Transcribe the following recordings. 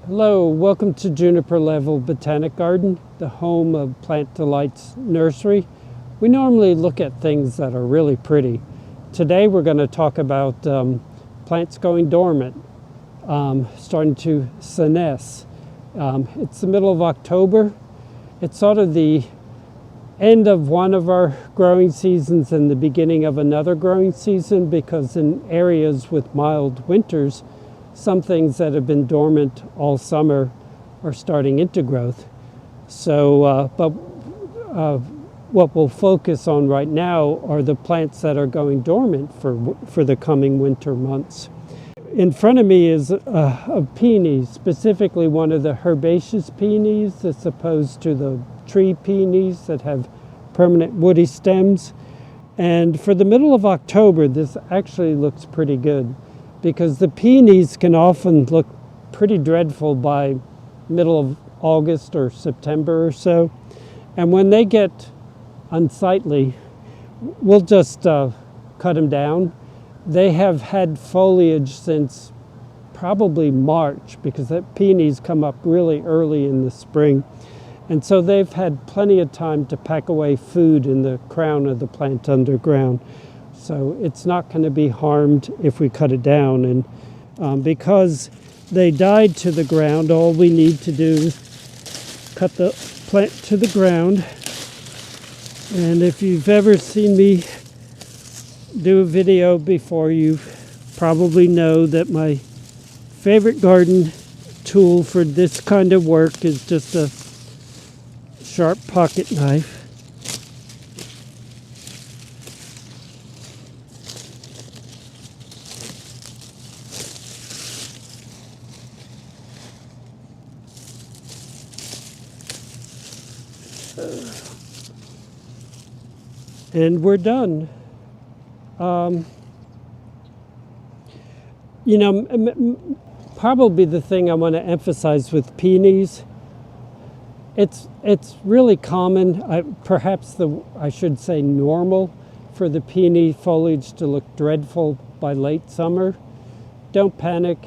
Hello, welcome to Juniper Level Botanic Garden, the home of Delights Nursery. We normally look at things that are really pretty. Today we're going to talk about plants going dormant, starting to senesce. It's the middle of October. It's sort of the end of one of our growing seasons and the beginning of another growing season, because in areas with mild winters, some things that have been dormant all summer are starting into growth. So, what we'll focus on right now are the plants that are going dormant for the coming winter months. In front of me is a peony, specifically one of the herbaceous peonies as opposed to the tree peonies that have permanent woody stems. And for the middle of October, this actually looks pretty good, because the peonies can often look pretty dreadful by middle of August or September or so. And when they get unsightly, we'll just cut them down. They have had foliage since probably March, because the peonies come up really early in the spring. And so they've had plenty of time to pack away food in the crown of the plant underground. So it's not going to be harmed if we cut it down. And because they died to the ground, all we need to do is cut the plant to the ground. And if you've ever seen me do a video before, you probably know that my favorite garden tool for this kind of work is just a sharp pocket knife. And we're done. Probably the thing I want to emphasize with peonies, it's really common, perhaps I should say normal, for the peony foliage to look dreadful by late summer. Don't panic.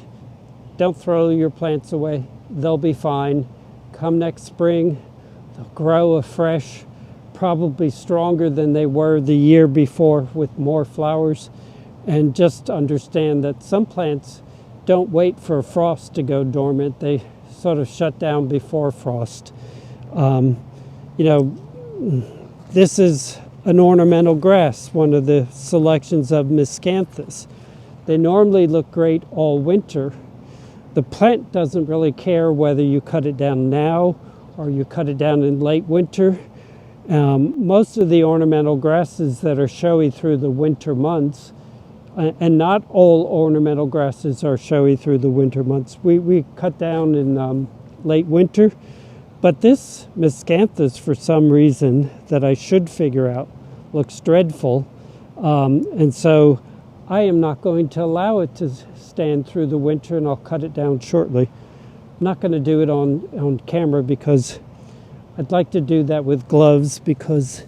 Don't throw your plants away. They'll be fine. Come next spring, they'll grow afresh, probably stronger than they were the year before, with more flowers. And just understand that some plants don't wait for frost to go dormant. They sort of shut down before frost. This is an ornamental grass, one of the selections of miscanthus. They normally look great all winter. The plant doesn't really care whether you cut it down now or you cut it down in late winter. Most of the ornamental grasses that are showy through the winter months, and not all ornamental grasses are showy through the winter months. We cut down in late winter, but this miscanthus, for some reason that I should figure out, looks dreadful. And so I am not going to allow it to stand through the winter, and I'll cut it down shortly. I'm not going to do it on camera, because I'd like to do that with gloves, because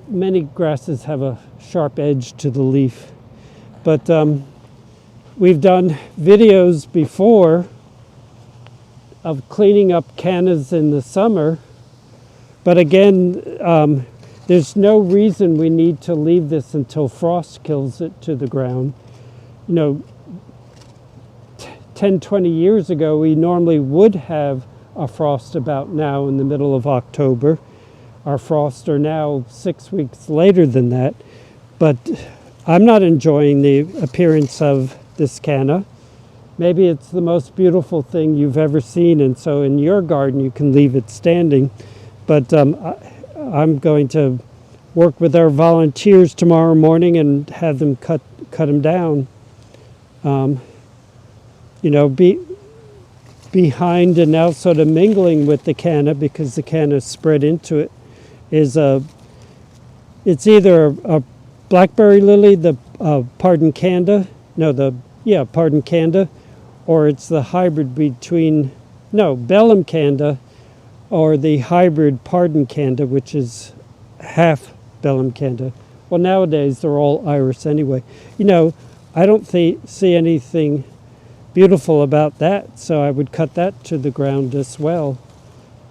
many grasses have a sharp edge to the leaf. But we've done videos before of cleaning up cannas in the summer. But again, there's no reason we need to leave this until frost kills it to the ground. 10, 20 years ago, we normally would have a frost about now in the middle of October. Our frosts are now 6 weeks later than that. But I'm not enjoying the appearance of this canna. Maybe it's the most beautiful thing you've ever seen, and so in your garden you can leave it standing. But I'm going to work with our volunteers tomorrow morning and have them cut them down. Behind and now sort of mingling with the canna, because the canna spread into it, is it's either a blackberry lily, the Pardon Canda, or it's the hybrid between, Bellum Canda, or the hybrid Pardon Canda, which is half Bellum Canda. Well, nowadays they're all iris anyway. I don't see anything beautiful about that, so I would cut that to the ground as well.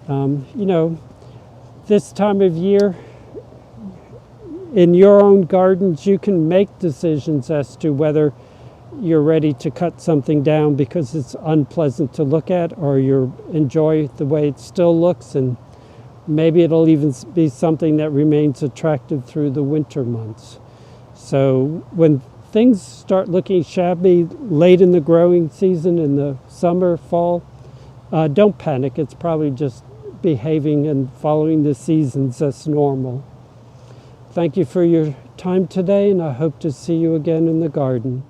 You know, this time of year, in your own gardens, you can make decisions as to whether you're ready to cut something down because it's unpleasant to look at, or you enjoy the way it still looks, and maybe it'll even be something that remains attractive through the winter months. So when things start looking shabby late in the growing season, in the summer, fall, don't panic. It's probably just behaving and following the seasons as normal. Thank you for your time today, and I hope to see you again in the garden.